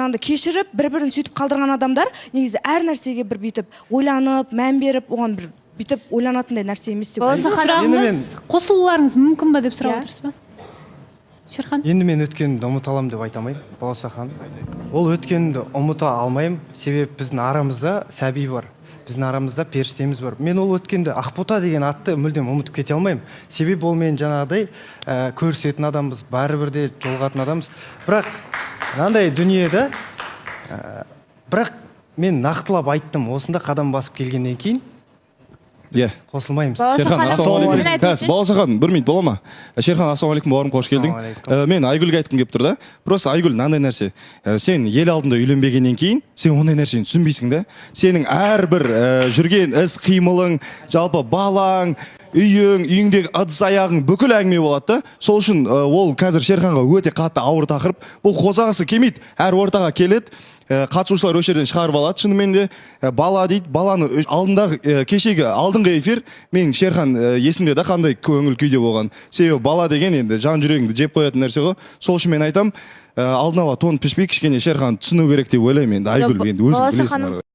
жаңағыдай кешіріп, бір-бірін сөйтіп қалдырған адамдар негізі әр нәрсеге бір бүйтіп ойланып, мән беріп, оған бір бүйтіп ойланатындай нәрсе емес деп ойлаймын. Сұрағыңыз қосылуларыңыз мүмкін ба деп сұрап отырсыз ба? Шерхан? Енді мен өткенімді ұмыта аламын деп айта алмаймын, Болашақ ханым. Ол өткенімді ұмыта алмаймын, себебі біздің арамызда сәби бар. Біздің арамызда періштеміз бар. Мен ол өткенді Ақбота деген атты мүлдем ұмытып кете алмаймын. Себебі ол мен жаңағыдай көрісетін адамбыз, бәрібірде жолығатын адамбыз. Бірақ мынандай дүниеде бірақ мен нақтылап айттым, осында қадам басып келгеннен кейін қосылмаймыз. Шерхан, ассалаумалейкум. Болашақ ханым, бір минут бола ма? Шерхан, ассалаумалейкум, бауырым, қош келдің. Мен Айгүлге айтқым келіп тұр да. Просто Айгүл, мынандай нәрсе. Сен ел алдында үйленбегеннен кейін, сен ондай нәрсені түсінбейсің да. Сенің әрбір жүрген іс қимылың, жалпы балаң, үйіңдегі ыдыс аяғың бүкіл әңгіме болады да. Сол үшін ол қазір Шерханға өте қатты ауыр тақырып. Бұл қозғағысы келмейді, әр ортаға келеді. Қатысушылар өшерден шығарып алады. Шынымен де бала дейді, баланы алдындағы кешегі алдыңғы эфир мен Шерхан есімде да қандай көңіл күйде болған. Себебі бала деген енді жан жүрегіңді жеп қоятын нәрсе ғой. Сол үшін мен айтам, алдын ала тон пішпей кішкене Шерхан түсіну керек деп ойлаймын енді. Айгүл енді өзің білесің.